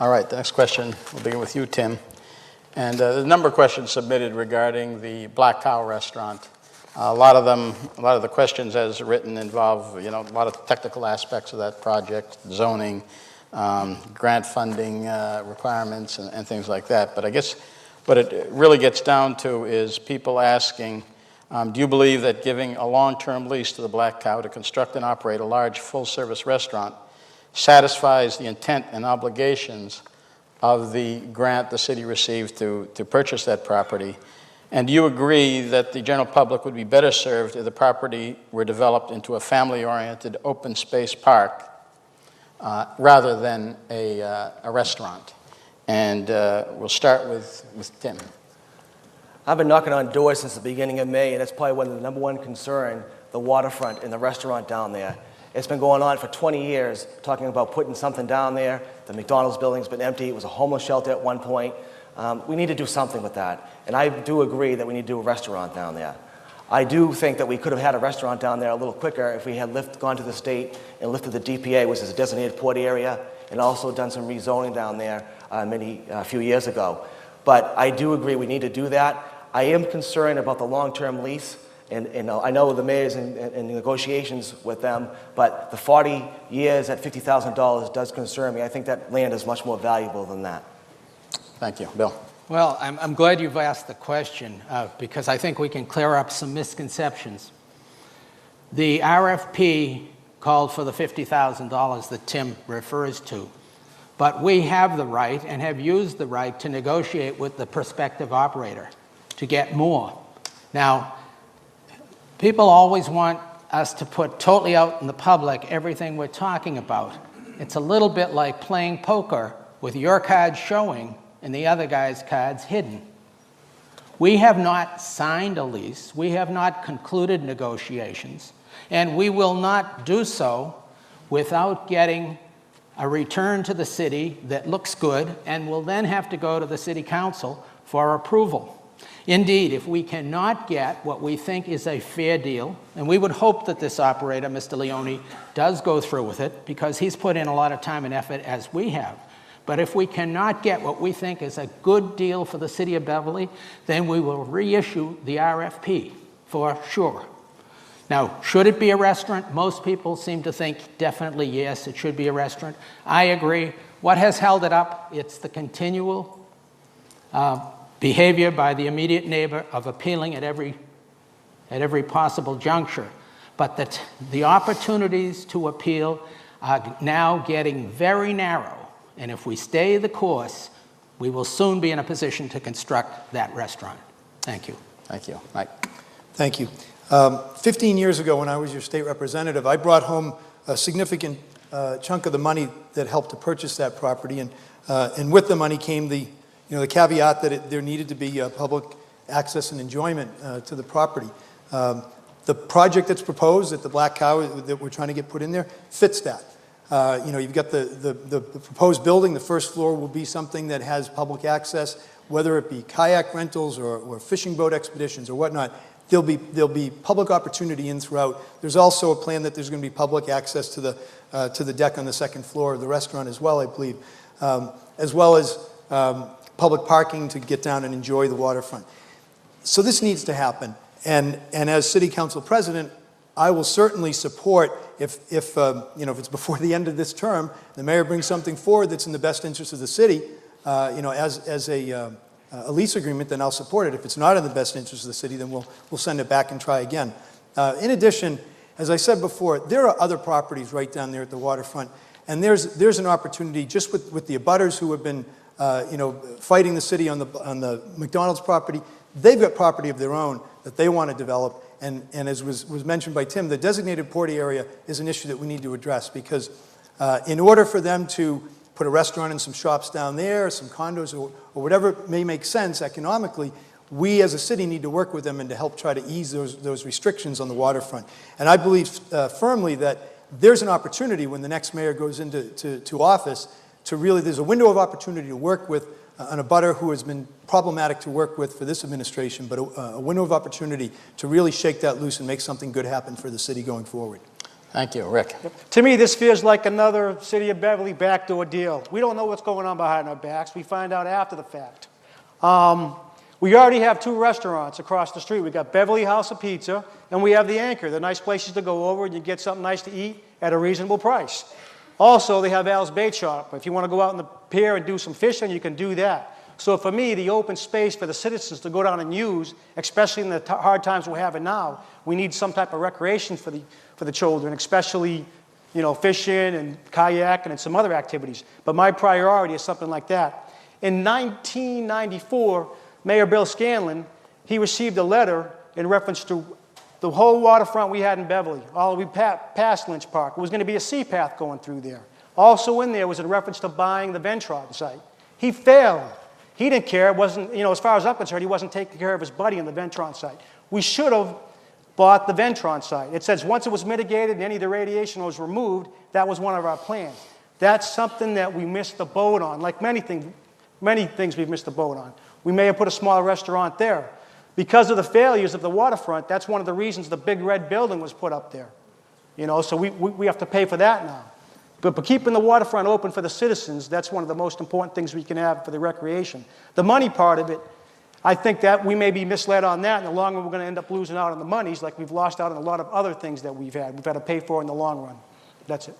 All right, the next question, we'll begin with you, Tim. And there's a number of questions submitted regarding the Black Cow restaurant. A lot of the questions as written involve, a lot of technical aspects of that project, zoning, grant funding requirements, and things like that. But I guess what it really gets down to is people asking, do you believe that giving a long-term lease to the Black Cow to construct and operate a large full-service restaurant satisfies the intent and obligations of the grant the city received to purchase that property? And do you agree that the general public would be better served if the property were developed into a family-oriented open space park rather than a restaurant? And we'll start with Tim. I've been knocking on doors since the beginning of May, and that's probably one of the number one concern, the waterfront and the restaurant down there. It's been going on for 20 years, talking about putting something down there. The McDonald's building's been empty. It was a homeless shelter at one point. We need to do something with that. And I do agree that we need to do a restaurant down there. I do think that we could have had a restaurant down there a little quicker if we had gone to the state and lifted the DPA, which is a designated port area, and also done some rezoning down there a few years ago. But I do agree we need to do that. I am concerned about the long-term lease. And I know the mayor's in negotiations with them, but the 40 years at $50,000 does concern me. I think that land is much more valuable than that. Thank you. Bill. Well, I'm glad you've asked the question because I think we can clear up some misconceptions. The RFP called for the $50,000 that Tim refers to, but we have the right and have used the right to negotiate with the prospective operator to get more. Now, people always want us to put totally out in the public everything we're talking about. It's a little bit like playing poker with your cards showing and the other guy's cards hidden. We have not signed a lease, we have not concluded negotiations, and we will not do so without getting a return to the city that looks good and will then have to go to the city council for approval. Indeed, if we cannot get what we think is a fair deal, and we would hope that this operator, Mr. Leone, does go through with it because he's put in a lot of time and effort as we have. But if we cannot get what we think is a good deal for the city of Beverly, then we will reissue the RFP for sure. Now, should it be a restaurant? Most people seem to think definitely yes, it should be a restaurant. I agree. What has held it up? It's the continual behavior by the immediate neighbor of appealing at every possible juncture. But the opportunities to appeal are now getting very narrow. And if we stay the course, we will soon be in a position to construct that restaurant. Thank you. Thank you. Mike. Thank you. 15 years ago, when I was your state representative, I brought home a significant chunk of the money that helped to purchase that property. And with the money came the caveat that there needed to be public access and enjoyment to the property. The project that's proposed at the Black Cow that we're trying to get put in there fits that. You've got the proposed building. The first floor will be something that has public access, whether it be kayak rentals or fishing boat expeditions or whatnot. There'll be public opportunity in throughout. There's also a plan that there's going to be public access to the deck on the second floor of the restaurant as well, I believe, as well as public parking to get down and enjoy the waterfront. So this needs to happen. And as City Council President, I will certainly support if it's before the end of this term, the mayor brings something forward that's in the best interest of the city, as a lease agreement, then I'll support it. If it's not in the best interest of the city, then we'll send it back and try again. In addition, as I said before, there are other properties right down there at the waterfront, and there's an opportunity just with the abutters who have been fighting the city on the McDonald's property. They've got property of their own that they want to develop. And as was mentioned by Tim, the designated port area is an issue that we need to address because in order for them to put a restaurant and some shops down there, some condos or whatever may make sense economically, we as a city need to work with them and to help try to ease those restrictions on the waterfront. And I believe firmly that there's an opportunity when the next mayor goes into office to really, there's a window of opportunity to work with an abutter who has been problematic to work with for this administration, but a window of opportunity to really shake that loose and make something good happen for the city going forward. Thank you. Rick? To me, this feels like another City of Beverly backdoor deal. We don't know what's going on behind our backs. We find out after the fact. We already have 2 restaurants across the street. We've got Beverly House of Pizza, and we have The Anchor. They're nice places to go over, and you get something nice to eat at a reasonable price. Also, they have Al's Bait Shop. If you want to go out in the pier and do some fishing, you can do that. So for me, the open space for the citizens to go down and use, especially in the hard times we're having now, we need some type of recreation for the children, especially, you know, fishing and kayaking and some other activities. But my priority is something like that. In 1994, Mayor Bill Scanlon, he received a letter in reference to the whole waterfront we had in Beverly, all the way past Lynch Park. It was going to be a sea path going through there. Also in there was in reference to buying the Ventron site. He failed. He didn't care. It wasn't, you know, as far as I'm concerned, he wasn't taking care of his buddy in the Ventron site. We should have bought the Ventron site. It says once it was mitigated and any of the radiation was removed, that was one of our plans. That's something that we missed the boat on. Like many things we've missed the boat on. We may have put a small restaurant there. Because of the failures of the waterfront, that's one of the reasons the big red building was put up there. You know, so we have to pay for that now. But keeping the waterfront open for the citizens, that's one of the most important things we can have for the recreation. The money part of it, I think that we may be misled on that. In the long run, we're going to end up losing out on the monies like we've lost out on a lot of other things that we've had to pay for in the long run. That's it.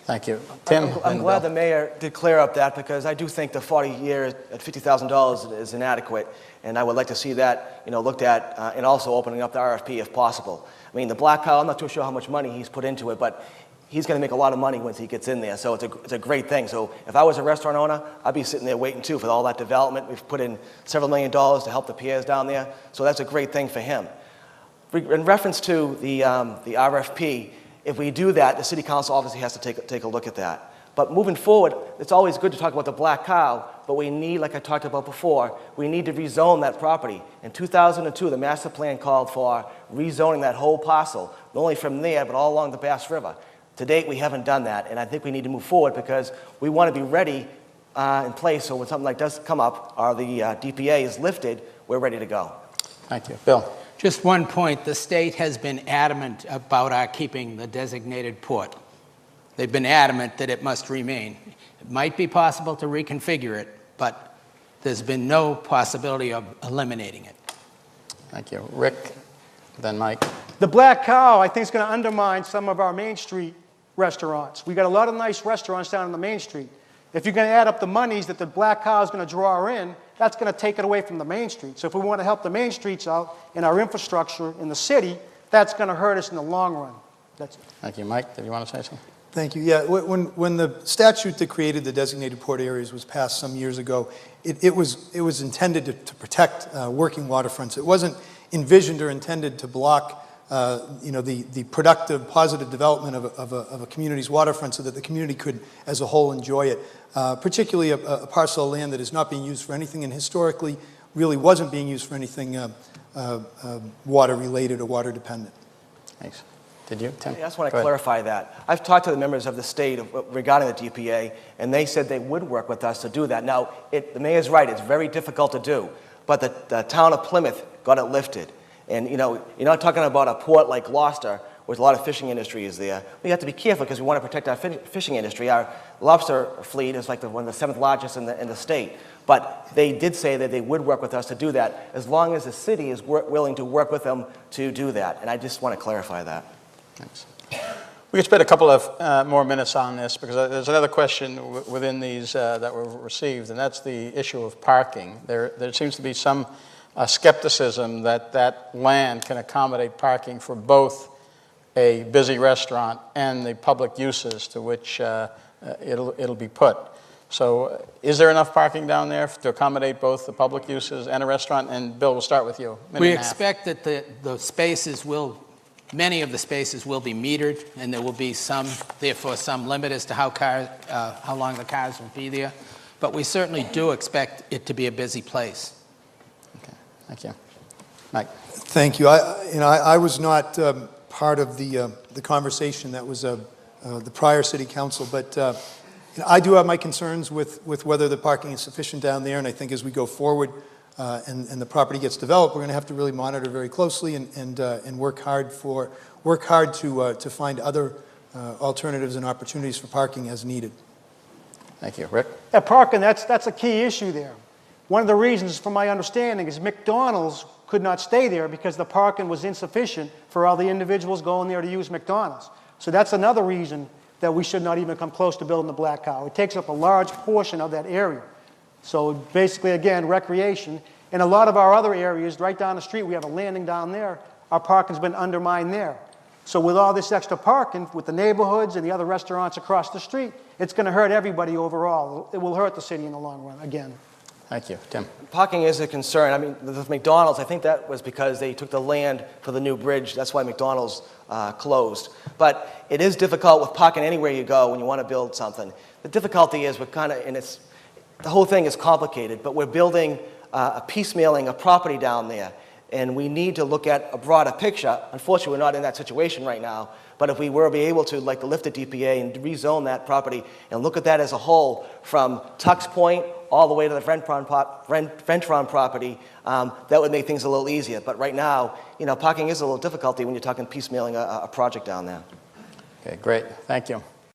Thank you. Tim? I'm glad the mayor did clear up that, because I do think the 40 years at $50,000 is inadequate, and I would like to see that, you know, looked at, and also opening up the RFP if possible. I mean, the Black Cow, I'm not too sure how much money he's put into it, but he's going to make a lot of money once he gets in there, so it's a great thing. So if I was a restaurant owner, I'd be sitting there waiting too for all that development. We've put in several $1 million to help the piers down there, so that's a great thing for him. In reference to the RFP, if we do that, the city council obviously has to take a look at that. But moving forward, it's always good to talk about the Black Cow, but we need, like I talked about before, we need to rezone that property. In 2002, the master plan called for rezoning that whole parcel, not only from there, but all along the Bass River. To date, we haven't done that, and I think we need to move forward because we want to be ready in place so when something like does come up or the DPA is lifted, we're ready to go. Thank you. Bill? Just one point, the state has been adamant about our keeping the designated port. They've been adamant that it must remain. It might be possible to reconfigure it, but there's been no possibility of eliminating it. Thank you. Rick, then Mike. The Black Cow, I think, is going to undermine some of our Main Street restaurants. We got a lot of nice restaurants down on the Main Street. If you're going to add up the monies that the Black Cow is going to draw in, that's going to take it away from the Main Street. So if we want to help the Main Streets out in our infrastructure in the city, that's going to hurt us in the long run. That's it. Thank you. Mike, did you want to say something? Thank you. Yeah, when the statute that created the designated port areas was passed some years ago, it was intended to protect working waterfronts. It wasn't envisioned or intended to block the productive, positive development of a community's waterfront so that the community could, as a whole, enjoy it. Particularly a parcel of land that is not being used for anything and historically really wasn't being used for anything water-related or water-dependent. Thanks. Did you, Tim? I just want to clarify that. I've talked to the members of the state regarding the DPA, and they said they would work with us to do that. Now, the mayor's right, it's very difficult to do, but the town of Plymouth got it lifted. And, you know, you're not talking about a port like Gloucester, where a lot of fishing industry is there. We have to be careful because we want to protect our fishing industry. Our lobster fleet is like one of the 7th largest in the state. But they did say that they would work with us to do that as long as the city is willing to work with them to do that. And I just want to clarify that. Thanks. We could spend a couple of more minutes on this because there's another question within these that were received, and that's the issue of parking. There seems to be some skepticism that land can accommodate parking for both a busy restaurant and the public uses to which it'll be put. So is there enough parking down there to accommodate both the public uses and a restaurant? And Bill, we'll start with you. We expect that the spaces many of the spaces will be metered, and there will be therefore some limit as to how long the cars will be there. But we certainly do expect it to be a busy place. Okay, thank you. Mike. Thank you. I was not part of the conversation that was the prior city council, but I do have my concerns with whether the parking is sufficient down there, and I think as we go forward and the property gets developed, we're going to have to really monitor very closely and work hard for work hard to find other alternatives and opportunities for parking as needed. Thank you. Rick? Yeah, parking, that's a key issue there. One of the reasons, from my understanding, is McDonald's could not stay there because the parking was insufficient for all the individuals going there to use McDonald's. So that's another reason that we should not even come close to building the Black Cow. It takes up a large portion of that area. So basically, again, recreation. In a lot of our other areas, right down the street, we have a landing down there. Our parking's been undermined there. So with all this extra parking, with the neighborhoods and the other restaurants across the street, it's going to hurt everybody overall. It will hurt the city in the long run, again. Thank you. Tim? Parking is a concern. I mean, the McDonald's, I think that was because they took the land for the new bridge. That's why McDonald's closed. But it is difficult with parking anywhere you go when you want to build something. The difficulty is we're kind of, and it's, the whole thing is complicated, but we're building a piecemealing of property down there. And we need to look at a broader picture. Unfortunately, we're not in that situation right now. But if we were to be able to, like, to lift the DPA and rezone that property and look at that as a whole, from Tux Point all the way to the Ventron property, that would make things a little easier. But right now, you know, parking is a little difficulty when you're talking piecemealing a project down there. Okay, great. Thank you.